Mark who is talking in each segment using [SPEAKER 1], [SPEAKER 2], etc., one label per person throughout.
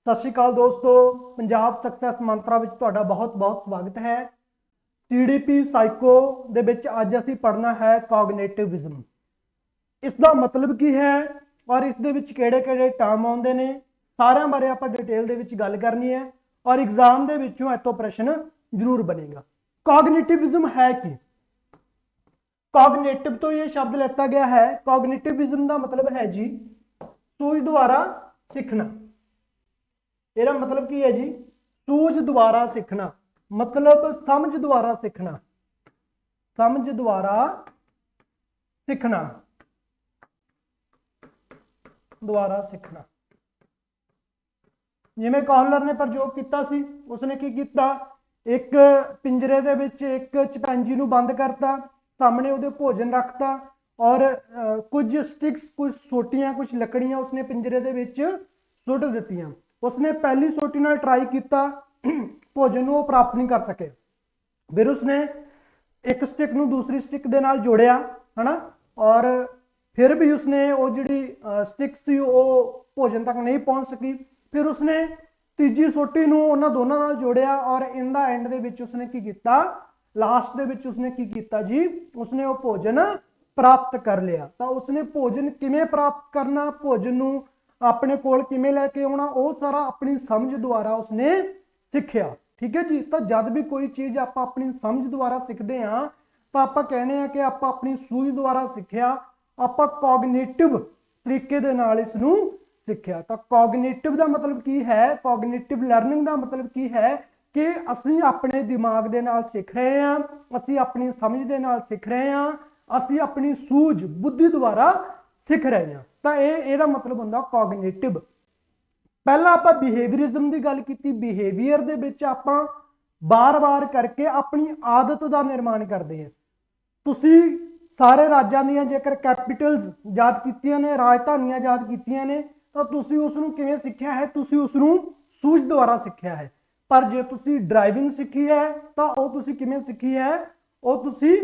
[SPEAKER 1] सत श्री अकाल दोस्तों, पंजाब सक्सैस मंत्रा विच तुहाडा बहुत बहुत स्वागत है। CDP साइको दे विच अज असीं पढ़ना है कॉग्निटिविज्म। इसका मतलब की है और इस दे विच किहड़े-किहड़े टर्म आउंदे ने, सारिਆਂ बारे आपां डिटेल दे विच गल करनी है और एग्जाम दे विचों इत्थों प्रश्न जरूर बनेगा। कॉग्निटिविज्म है कि कॉग्निटिव तो ये शब्द लेता गया है। कॉग्निटिविज्म का मतलब है जी सूझ द्वारा सीखना। ਇਹਦਾ मतलब की है जी सूझ द्वारा सीखना, मतलब समझ द्वारा सीखना, समझ द्वारा सीखना, द्वारा सीखना। जिवें कॉलर ने प्रयोग किया सी, उसने की किया, एक पिंजरे दे विच एक चिपैंजी नूं बंद करता, सामने उहदे भोजन रखता और कुछ स्टिक्स, कुछ सोटियां, कुछ लकड़ियां उसने पिंजरे दे विच सुट दित्तियां। उसने पहली सोटी नाल ट्राई किया, भोजन वो प्राप्त नहीं कर सके। फिर उसने एक स्टिक नूं दूसरी स्टिक दे नाल जोड़िया है ना, और फिर भी उसने वो जिहड़ी स्टिक सी वो भोजन तक नहीं पहुंच सकी। फिर उसने तीजी सोटी नूं उन्हां दोनां नाल जोड़िया और इन द एंड दे विच उसने की कीता, लास्ट दे विच उसने की कीता जी, उसने वो भोजन प्राप्त कर लिया। तो उसने भोजन किवें प्राप्त करना, भोजन नूं अपने कोल किवें लैके आउणा, वो सारा अपनी समझ द्वारा उसने सीखिया। ठीक है जी। तो जब भी कोई चीज़ आप अपनी समझ द्वारा सीखते हैं तो आप कहने हैं कि आप अपनी सूझ द्वारा सीखिया, आप कॉग्निटिव तरीके दे नाल इसनूं सीखिया। तो कॉग्निटिव का मतलब की है, कॉग्निटिव लर्निंग का मतलब की है कि असीं अपने दिमाग दे नाल सीख रहे हैं, असीं अपनी समझ दे नाल सीख रहे हैं, असीं अपनी सूझ बुद्धि द्वारा सीख रहे हैं। तो यह मतलब होंदा कॉग्निटिव। पहला आप बिहेवियरिज्म की गल की, बिहेवियर दे विच आपां बार बार करके अपनी आदत का निर्माण करते हैं। तुसीं सारे राज्यां दीयां जेकर कैपिटल्स याद कीतियां ने, राजधानियां याद कीतियां ने, तो तुसीं उसनूं किवें सीखिया है, तुसीं उसनूं सूझ द्वारा सीखिया है। पर जे तुसीं ड्राइविंग सीखी है तो वो तुसीं किवें सीखी है, वो तुसीं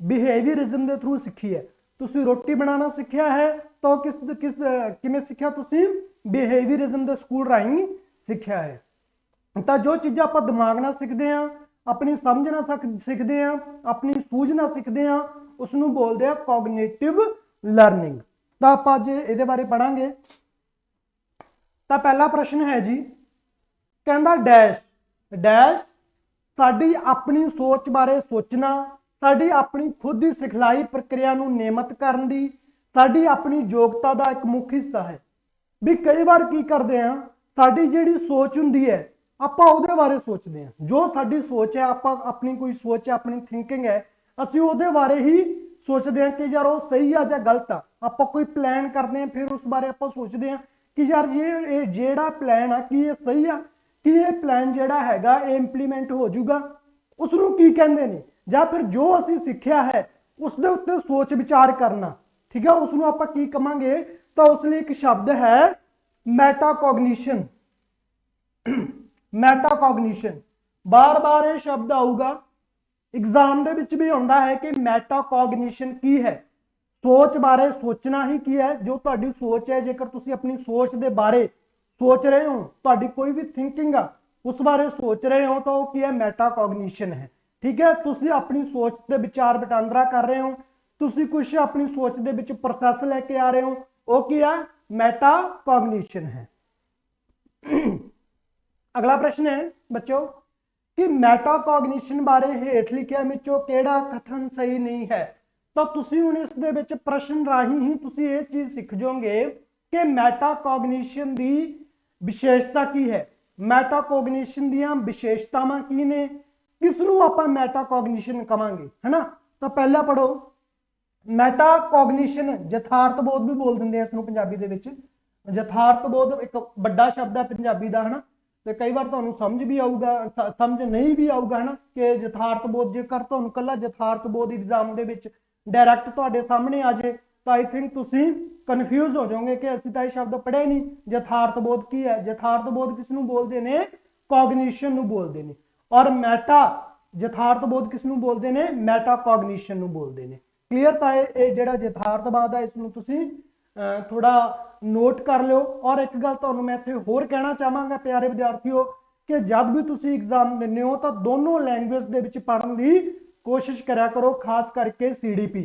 [SPEAKER 1] बिहेवियरिज्म के थ्रू सीखी है। तुसीं रोटी बनाना सीखिया है तो किस किस किवें सीखिया, तुसीं बिहेवियरिज्म के स्कूल राही सीखिया है। तो जो चीज़ां आप दिमाग नाल सीखते हैं, अपनी समझ नाल सीखते हैं, अपनी सूझ नाल सीखते हैं, उसनूं बोलते हैं कॉग्निटिव लर्निंग। तो आप अज इहदे बारे पढ़ांगे। तो पहला प्रश्न है जी, कहंदा डैश डैश साडी अपनी सोच बारे सोचना, साडी अपनी खुद की सिखलाई प्रक्रिया नूं नियमित करन दी साडी अपनी योग्यता का एक मुख्य हिस्सा है। भी कई बार की करते हैं, साडी जिहड़ी सोच हुंदी है आपां उहदे बारे सोचते हैं। जो साडी सोच है, आपां अपनी कोई सोच है, अपनी थिंकिंग है, असीं उहदे बारे ही सोचते हैं कि यार वो सही है या गलत आ। आपां कोई प्लान करते हैं, फिर उस बारे आपां सोचते हैं कि यार ये जेड़ा प्लान आ कि ये सही आ, कि ये प्लान जेड़ा हैगा ये इंप्लीमेंट हो जाऊगा, उसनूं की कहंदे ने, ਜਾਂ फिर जो असीं सीखिया है उसदे उत्ते सोच विचार करना। ठीक है, उसनूं आपां की कहांगे, तो उस लिए एक शब्द है मैटाकॉग्निशन। मैटाकॉग्निशन बार बार ये शब्द आऊगा, एग्जाम दे विच भी आउंदा है कि मैटाकॉग्निशन की है, सोच बारे सोचना ही की है। जो तुहाडी सोच है, जेकर तुसीं अपनी सोच दे बारे सोच रहे हो, तुहाडी कोई भी थिंकिंग आ उस बारे सोच रहे हो, तो की है मैटाकॉग्निशन है। ठीक है, तुसीं अपनी सोच के विचार वटांदरा कर रहे हो, तुसीं कुछ अपनी सोच के विच प्रोसैस लैके आ रहे हो, वो की है मैटाकॉग्निशन है। अगला प्रश्न है बच्चों कि मैटाकॉग्निशन बारे हेठ लिखिया विचों किहड़ा कथन सही नहीं है। तो तुसीं हुण इस दे विच प्रश्न राही ही तुसीं ये चीज़ सीख जाओगे कि मैटाकॉग्निशन की विशेषता की है, मैटाकॉग्निशन दीयां विशेषतावां की ने, किसनूं आपां मैटाकॉग्निशन कहांगे, है ना। तो पहला पढ़ो, मैटाकॉग्निशन यथार्थ बोध भी बोल दिंदे इसनूं पंजाबी दे विच। यथार्थ बोध एक बड़ा शब्द है पंजाबी का, है ना। तो कई बार तुहानूं समझ भी आऊगा, समझ नहीं भी आऊगा, है ना, कि यथार्थ बोध जेकर तुहानूं कल्ला यथार्थ बोध एग्जाम दे विच डायरैक्ट तुहाडे सामने आ जाए तो आई थिंक तुसीं कन्फ्यूज हो जाओगे कि असीं तां ये शब्द पढ़े नहीं। यथार्थ बोध की है, यथार्थ बोध किसनूं बोलदे ने, कॉग्निशन नूं बोलदे ने। और मैटा यथार्थ बोध किसनूं बोलदे ने, मैटाकॉग्निशन नूं बोलदे ने। क्लीयर। तो ये जिहड़ा यथार्थवाद है इसनूं तुसीं थोड़ा नोट कर लो। और एक गल तुहानूं मैं इत्थे होर कहना चाहांगा प्यारे विद्यार्थियों कि जब भी तुसीं एग्जाम दिंदे हो तो दोनों लैंगुएज दे विच पढ़न दी कोशिश करा करो, खास करके CDP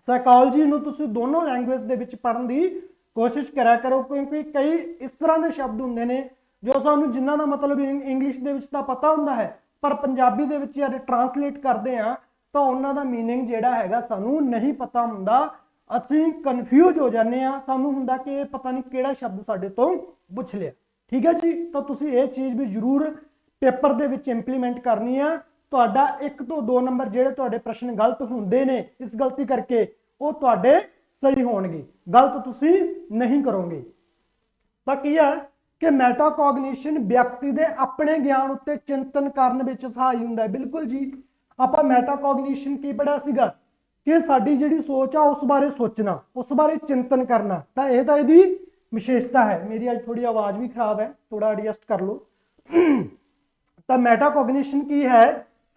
[SPEAKER 1] साइकोलॉजी नूं तुसीं दोनों लैंगुएज दे विच पढ़न दी कोशिश करा करो, क्योंकि कई इस तरह के शब्द हुंदे ने जो सानूं जिन्हां दा मतलब इंग्लिश दे विच तां पता हुंदा है, पर पंजाबी दे विच जद ट्रांसलेट करते हैं तो उन्हां दा मीनिंग जिहड़ा हैगा सानूं नहीं पता हुंदा, ਅਸੀਂ कन्फ्यूज हो जाने आ, सानूं हुंदा कि ये पता नहीं किहड़ा शब्द साडे तो पुछ लिया। ठीक है जी, तो तुसीं ये चीज़ भी जरूर पेपर दे विच इंप्लीमेंट करनी है। तुहाडा 1 ਤੋਂ 2 नंबर जिहड़े तुहाडे प्रश्न गलत हुंदे ने इस गलती करके वो तुहाडे सही होणगे, गलत तुसीं नहीं करोगे। तो की है कि मैटाकॉग्निशन व्यक्ति के अपने ज्ञान उत्ते चिंतन करने में सहाय हुंदा है। बिल्कुल जी, आपां मैटाकॉग्निशन की पढ़िया सीगा कि साडी जिहड़ी सोच आ उस बारे सोचना, उस बारे चिंतन करना, तो यह तो इसकी विशेषता है। मेरी अज थोड़ी आवाज़ भी खराब है, थोड़ा एडजस्ट कर लो। तो मैटाकॉग्निशन की है,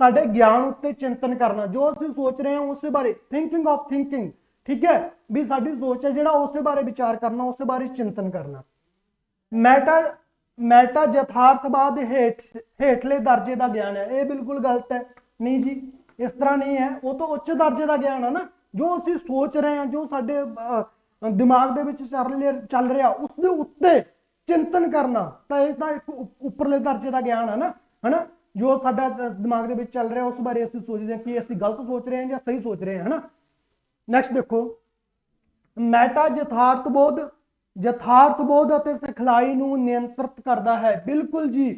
[SPEAKER 1] साडे ज्ञान उत्ते चिंतन करना, जो असीं सोच रहे हैं उस बारे, थिंकिंग ऑफ थिंकिंग। ठीक है, भी साडी सोच है जिहड़ा उस बारे विचार करना, उस बारे चिंतन करना। मैटा मैटा यथार्थवाद हेठले दर्जे का ज्ञान है, ये बिल्कुल गलत है। नहीं जी, इस तरह नहीं है, वो तो उच्च दर्जे का ज्ञान है ना, जो असीं सोच रहे हैं, जो साडे दिमाग दे विच चल रहा उसके उत्ते चिंतन करना, तो यह तो एक उपरले दर्जे का ज्ञान है ना, है ना। जो साडा दिमाग दे विच चल रहा उस बारे असीं सोचते हैं कि असीं गलत सोच रहे हैं या सही सोच रहे हैं, है ना। नैक्सट देखो, मैटा यथार्थबोध ਅਤੇ सिखलाई ਨੂੰ नियंत्रित करता है। बिल्कुल जी,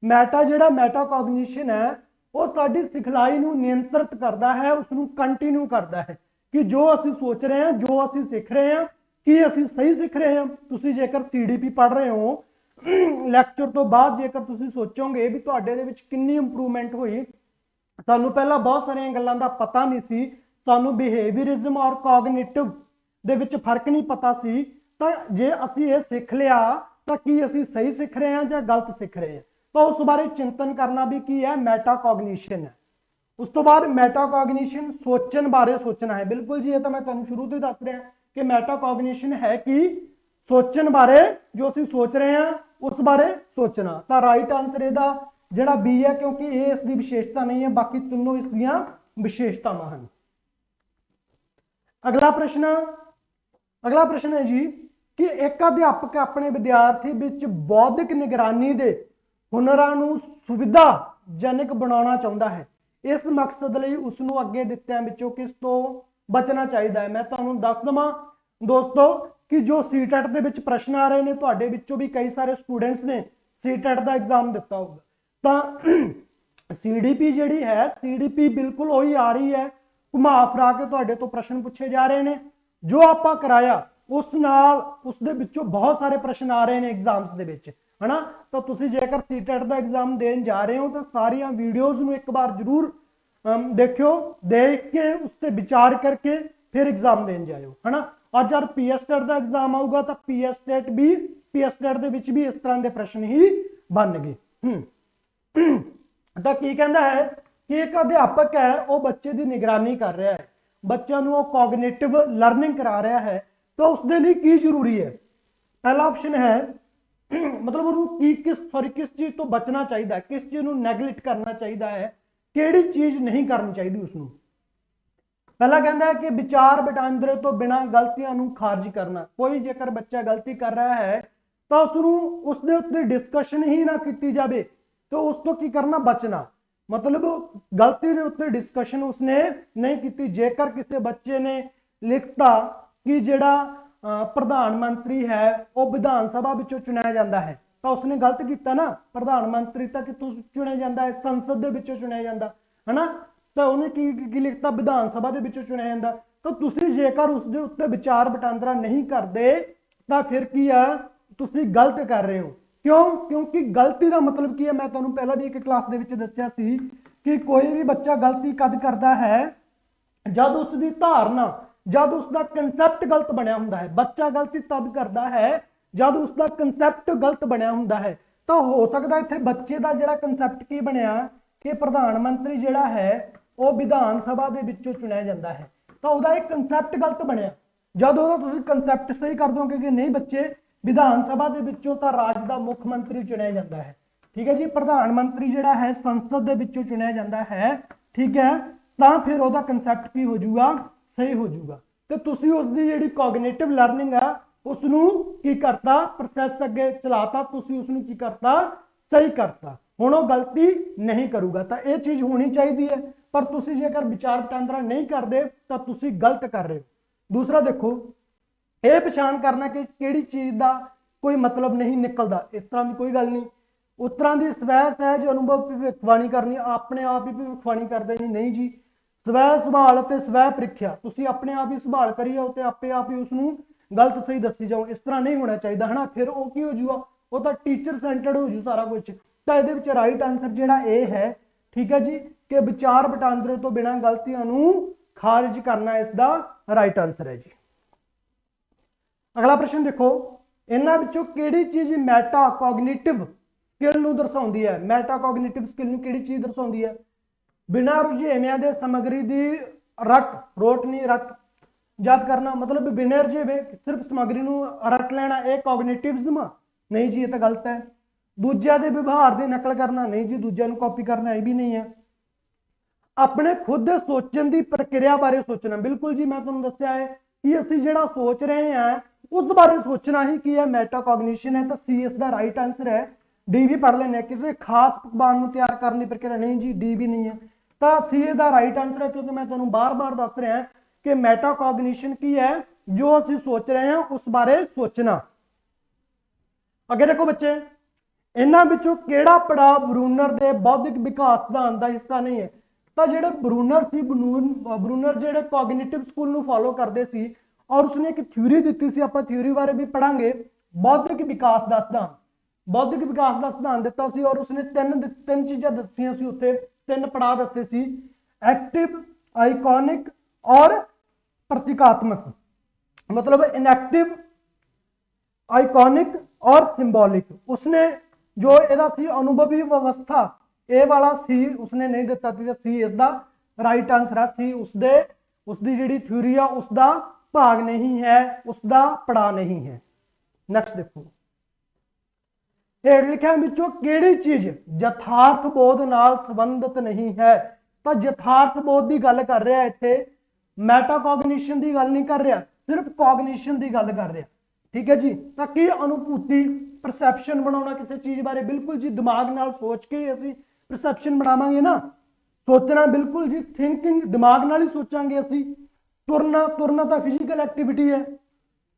[SPEAKER 1] मैटा जिहड़ा मैटाकॉग्निशन है वो साडी सिखलाई ਨੂੰ नियंत्रित करता है, उसनूं कंटिन्यू करता है कि जो असीं सोच रहे हैं, जो असीं सीख रहे हैं, कि असीं सही सीख रहे हैं। तुसीं जेकर CDP पढ़ रहे हो लैक्चर तो बाद जेकर तुसीं सोचोगे भी तुहाडे दे विच किन्नी इंप्रूवमेंट हुई, सानूं पहलां बहुत सारियां गल्लां दा पता नहीं सी, सानूं बिहेवियरिज्म और कॉग्निटिव दे विच फर्क नहीं पता सी, तो जे असीं ये सीख लिया तो कि असीं सही सीख रहे हैं या गलत सीख रहे हैं, तो उस बारे चिंतन करना भी की है, मैटाकॉग्निशन है। उस तो बाद मैटाकॉग्निशन सोचण बारे सोचना है। बिल्कुल जी, ये तो मैं तुहानूं शुरू तो ही दस रहा कि मैटाकॉग्निशन है कि सोचण बारे, जो असीं सोच रहे हैं उस बारे सोचना। तो राइट आंसर इहदा जिहड़ा बी है, क्योंकि ये इसकी विशेषता नहीं है, बाकी तीनों इसदियां विशेषतावां हैं। अगला प्रश्न है जी कि एक अध्यापक अपने विद्यार्थी विच बौद्धिक निगरानी दे हुनरां नूं सुविधाजनक बनाउणा चाहुंदा है, इस मकसद लई उसनूं अगे दित्तिआं विचों किस तो बचना चाहिदा है। मैं तुहानूं दस दवां दोस्तों कि जो सीटेट दे विच प्रश्न आ रहे हैं, तुहाडे विचों भी कई सारे स्टूडेंट्स ने सीटेट का एग्जाम दिता होगा, तो CDP जिहड़ी है, CDP बिल्कुल वही आ रही है, घुमा फिरा के तुहाडे तो प्रश्न पूछे जा रहे हैं। जो आपां कराया उस नाल उसदे विचों बहुत सारे प्रश्न आ रहे हैं एग्जाम्स दे विच, है ना। तो तुसीं जेकर सीटेट का एग्जाम देन जा रहे हो तो सारिया वीडियोज़ नूं एक बार जरूर देखियो, देख के उससे विचार करके फिर एग्जाम देन जाओ, है ना। और जब PSTET का एग्जाम आऊगा तो PSTET दे विच भी इस तरह के प्रश्न ही बनगे। तो की कहता है कि एक अध्यापक है वो बच्चे की निगरानी कर रहा है, बच्चों को कॉग्निटिव लर्निंग करा रहा है, तो उसके लिए की जरूरी है। पहला ऑप्शन है मतलब उन्होंने किस चीज़ तो बचना चाहिए, किस चीज़ को नैगलेक्ट करना चाहिए है, किहड़ी चीज़ नहीं करनी चाहिए उसनूं। पहला कहता है कि विचार वटांदरे तो बिना गलतियां नूं खारिज करना। कोई जेकर बच्चा गलती कर रहा है तो उसके उत्ते डिस्कशन ही ना की जाए, तो उस तो की करना, बचना। मतलब गलती के उत्ते डिस्कशन उसने नहीं की। जेकर किसी बच्चे ने लिखता कि जिहड़ा प्रधानमंत्री है वो विधान सभा विचों चुनिया जाता है, तो उसने गलत किया ना, प्रधानमंत्री तो कितों चुनिया जाता है, संसद के विचों चुनिया जाता है ना, तो उन्हें की लिखता विधान सभा के विचों चुनिया जाता। तो तुसीं जेकर उसके उत्ते विचार वटांदरा नहीं करते तो फिर की है, तुसीं गलत कर रहे हो। क्यों? क्योंकि गलती का मतलब की है, मैं तुहानूं पहला भी एक क्लास दे विच दस्सिया सी कि कोई भी बच्चा गलती कद करता है जब उसकी धारना, जब उसका कंसैप्ट गलत बनया हुंदा है। बच्चा गलती तद करता है जब उसका कंसैप्ट गलत बनया हुंदा है। तो हो सकता इत्थे बच्चे का जिहड़ा कंसैप्ट की बनया कि प्रधानमंत्री जिहड़ा है वो विधान सभा दे विचों चुनिया जाता है, तो उसका एक कंसैप्ट गलत बनया, जब ਉਹਦਾ ਤੁਸੀਂ ਕੰਸੈਪਟ ਸਹੀ ਕਰ ਦੋਗੇ ਕਿ ਨਹੀਂ ਬੱਚੇ ਵਿਧਾਨ ਸਭਾ ਦੇ ਵਿੱਚੋਂ ਤਾਂ ਰਾਜ ਦਾ ਮੁੱਖ ਮੰਤਰੀ ਚੁਣਿਆ ਜਾਂਦਾ ਹੈ, ਠੀਕ ਹੈ ਜੀ, ਪ੍ਰਧਾਨ ਮੰਤਰੀ ਜਿਹੜਾ ਹੈ ਸੰਸਦ ਦੇ ਵਿੱਚੋਂ ਚੁਣਿਆ ਜਾਂਦਾ ਹੈ, ਠੀਕ ਹੈ, ਤਾਂ ਫਿਰ ਉਹਦਾ ਕੰਸੈਪਟ ਕੀ ਹੋ ਜਾਊਗਾ, ਸਹੀ ਹੋ ਜਾਊਗਾ। ਤੇ ਤੁਸੀਂ ਉਸ ਦੀ ਜਿਹੜੀ ਕੋਗਨੀਟਿਵ ਲਰਨਿੰਗ ਆ ਉਸ ਨੂੰ ਕੀ ਕਰਤਾ, ਪ੍ਰੋਸੈਸ ਅੱਗੇ ਚਲਾਤਾ, ਤੁਸੀਂ ਉਸ ਨੂੰ ਕੀ ਕਰਤਾ, ਸਹੀ ਕਰਤਾ। ਹੁਣ ਉਹ ਗਲਤੀ ਨਹੀਂ ਕਰੂਗਾ, ਤਾਂ ਇਹ ਚੀਜ਼ ਹੋਣੀ ਚਾਹੀਦੀ ਹੈ, ਪਰ ਤੁਸੀਂ ਜੇਕਰ ਵਿਚਾਰ ਵਟਾਂਦਰਾ ਨਹੀਂ ਕਰਦੇ ਤਾਂ ਤੁਸੀਂ ਗਲਤ ਕਰ ਰਹੇ ਹੋ। दूसरा देखो, ये पछाण करना कि किहड़ी चीज़ का कोई मतलब नहीं निकलता, इस तरह की कोई गल नहीं। उस तरह की स्वै सहज अनुभव भविष्यवाणी करनी, अपने आप ही भविष्यवाणी करते नहीं जी, स्वै संभाल ते स्वै प्रीख्या, तुसीं अपने आप ही संभाल करी जाओ ते आपे आप ही उसनूं गलत सही दसी जाओ, इस तरह नहीं होना चाहिए है ना। फिर वो की हो जाऊगा, वो तो टीचर सेंटर्ड हो जू सारा कुछ। तो ये राइट आंसर जिहड़ा ये है, ठीक है जी, कि विचार वटांदरे तो बिना गलतियां नूं खारिज करना इसका राइट आंसर है जी। अगला प्रश्न देखो, इन्हां विचों किहड़ी चीज मैटा कॉग्निटिव स्किल नूं दर्शाउंदी है, मैटा कॉग्निटिव स्किल नूं किहड़ी चीज दर्शाउंदी है, बिना रुझेवियां दे समग्री दी रट, रोट नहीं रट याद करना, मतलब बिना रुझेवे सिर्फ समग्री नूं रट लेना, यह कॉग्निटिविज्म नहीं जी, ये तो गलत है। दूजिया दे व्यवहार की नकल करना नहीं जी, दूजिया नूं कॉपी करना यह भी नहीं है। अपने खुद सोचण की प्रक्रिया बारे सोचना, बिल्कुल जी मैं तुहानूं दस्सिया है कि असीं जिहड़ा सोच रहे हैं उस बारे सोचना ही की है, मेटाकॉग्निशन है। तो सी इसका राइट आंसर है। डी भी पढ़ लेने, किसी खास पकवान को तैयार करने की प्रक्रिया नहीं जी, डी भी नहीं है। तो सी इसका राइट आंसर है, क्योंकि मैं तुहानूं बार बार दस रहा कि मेटाकॉग्निशन की है, जो असीं सोच रहे हैं उस बारे सोचना। अगे देखो बच्चे, इन्हां विचों किहड़ा पड़ाव ब्रूनर के बौद्धिक विकास का आंदा हिस्सा नहीं है। तो जो ब्रूनर सी, ब्रूनर जो कॉग्निटिव स्कूल नूं फॉलो करते सी और उसने एक थ्योरी दी सी, आपां थ्योरी बारे भी पढ़ांगे, बौद्धिक विकास का सिद्धांत, बौद्धिक विकास का सिद्धांत दिता सी और उसने तीन चीज़ां दसियां सी, उत्थे तीन पड़ाव दसे सी, एक्टिव, आइकॉनिक और प्रतीकात्मक, मतलब इनएक्टिव, आइकॉनिक और सिंबॉलिक। उसने जो इहदा सी अनुभवी व्यवस्था, ए वाला सी उसने नहीं दिता, सी इसका राइट आंसर है। सी उसकी जिहड़ी थ्योरी है उसका भाग नहीं है, उसका पड़ा नहीं है। नैक्सट देखो, हेठ लिखिया विचों किहड़ी चीज यथार्थ बोध नाल संबंधित नहीं है। तो यथार्थ बोध की गल कर रहा है इत्थे, मैटाकॉग्निशन की गल नहीं कर रहा, सिर्फ कॉग्निशन की गल कर रहा, ठीक है जी। तो की अनुभूति, परसैप्शन बनाना किसी चीज़ बारे, बिल्कुल जी दिमाग नाल सोच के असीं परसैप्शन बनावांगे ना, सोचना बिल्कुल जी, थिंकिंग दिमाग नाल ही सोचांगे असीं। तुरना, तुरना तो फिजिकल एक्टिविटी है।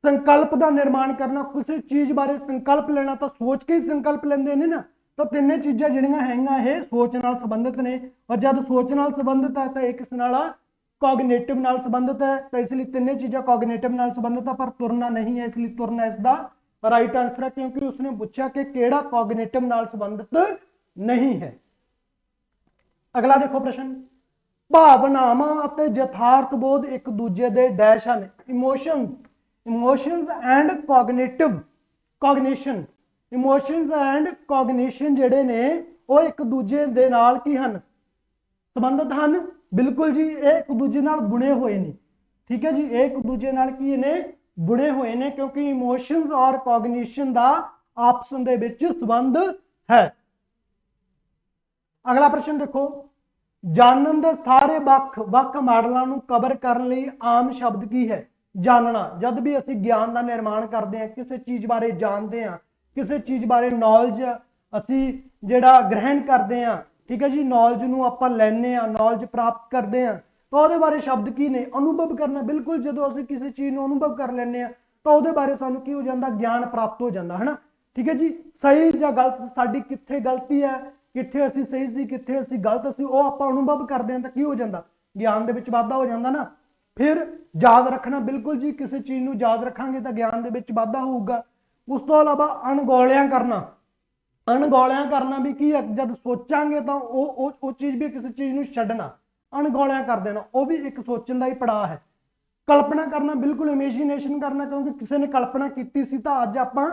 [SPEAKER 1] संकल्प का निर्माण करना, किसी चीज़ बारे संकल्प लेना तो सोच के ही संकल्प लेंदे ने ना। तो तिन्ने चीज़ां जिहड़ियां हैगियां ये सोच नाल संबंधित ने, और जब सोच नाल संबंधित है तो एक किस नाल कॉग्निटिव नाल संबंधित है, तो इसलिए तिन्ने चीज़ां कॉग्निटिव नाल संबंधित है, पर तुरना नहीं है, इसलिए तुरना इसका राइट आंसर है, क्योंकि उसने पूछा कि किहड़ा कॉग्निटिव नाल संबंधित नहीं है। अगला देखो प्रश्न, भावनावां अते यथार्थ बोध एक दूजे दे डैश हैं, emotions and cognitive, cognition, emotions and cognition जिहड़े ने वो एक दूजे दे नाल की हन, संबंधित हन। बिल्कुल जी, ये एक दूजे नाल बुने हुए ने, ठीक है जी, एक दूजे नाल की ने बुने हुए ने, क्योंकि इमोशंस और कॉग्निशन का आपस दे विच संबंध है। अगला प्रश्न देखो, जानन दे सारे वक् वक् मॉडलों को कवर करने लई आम शब्द की है। जानना, जब भी असीं ज्ञान का निर्माण करते हैं, किसी चीज़ बारे जानते हैं, किसी चीज़ बारे नॉलेज असीं जिहड़ा ग्रहण करते हैं, ठीक है जी, नॉलेज नूं आपां लैंदे हैं, नॉलेज प्राप्त करते हैं, तो उहदे बारे शब्द की ने, अनुभव करना। बिल्कुल जो असीं किसी चीज़ नूं अनुभव कर लैंदे हैं तो उहदे बारे सानूं की हो जाता, ज्ञान प्राप्त हो जाता है ना, ठीक है जी। सही या गलत, साडी कित्थे गलती है, कित्थे असीं सही सी, कित्थे असीं गलत सी, वो आपां अनुभव करते हैं तो की हो जाता, ज्ञान दे विच वाधा हो जाता ना। फिर याद रखना, बिल्कुल जी, किसी चीज़ नूं याद रखांगे तो ज्ञान दे विच वाधा होऊगा। उस तो इलावा अणगौलियां करना, अणगौलियां करना भी की है, जब सोचांगे तो वो चीज़ भी किसी चीज़ नूं छड्डना, अणगौलियां कर देना, वो भी एक सोचण दा ही पड़ाव है। कल्पना करना, बिल्कुल इमेजिनेशन करना, क्योंकि किसी ने कल्पना की सी तो अज आपां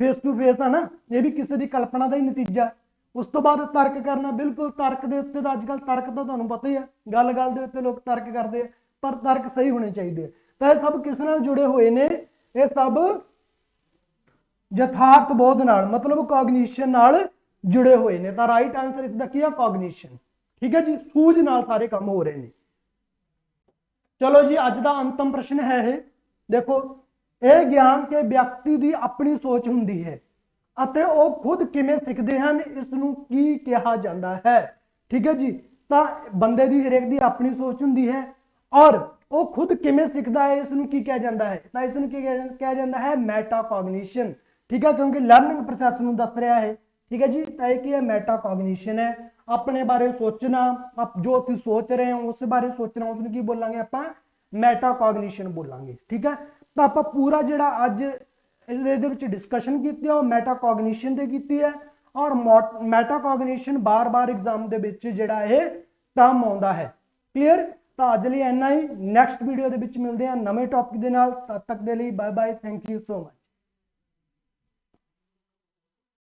[SPEAKER 1] फेस टू फेस है ना, ये भी किसी की कल्पना का ही नतीजा। उस तो बाद तर्क करना, बिल्कुल तर्क के उत्ते अजकल तर्क तो तुहानूं पता ही है, गल गल दे उत्ते लोग तर्क करते हैं, पर तर्क सही होने चाहिए। ਤਾਂ ਇਹ ਸਭ ਕਿਸ ਨਾਲ ਜੁੜੇ ਹੋਏ ਨੇ, ਇਹ ਸਭ ਯਥਾਰਥ ਬੋਧ ਨਾਲ ਮਤਲਬ ਕੌਗਨੀਸ਼ਨ ਨਾਲ जुड़े हुए ने। तो राइट आंसर इसका की है कॉग्निशन। ठीक है जी, सूझ नाल सारे काम हो रहे हैं। चलो जी अज का अंतिम प्रश्न है ये देखो, यह ज्ञान के व्यक्ति की अपनी सोच हुंदी है अते वो खुद किवें सिखदे हन, इसनूं की कहा जाता है। ठीक है जी, तो बंदे की हरेक की अपनी सोच हुंदी है और वो खुद किवें सिखदा है, इसनूं की कहा जाता है, तो इसनूं की कहा जाता है मैटाकॉग्निशन। ठीक है, क्योंकि लर्निंग प्रोसैस नूं दस रहा है। ठीक है जी, तो यह मैटाकॉग्निशन है, अपने बारे सोचना, जो असीं सोच रहे हैं उस बारे सोचना, उसनूं की बोलांगे आपां मैटाकॉग्निशन बोलांगे। ठीक है, तो आपां पूरा जिहड़ा अज इहदे विच डिस्कशन कीती है मैटाकॉग्निशन ते कीती है और मैटाकॉग्निशन बार बार एग्जाम दे विच जिहड़ा इह टर्म आउंदा है। क्लीयर, तो अज लई इन्ना ही, नैक्सट वीडियो दे विच मिलदे हां नवें टॉपिक दे नाल। तद तक दे लई bye bye, thank you so much.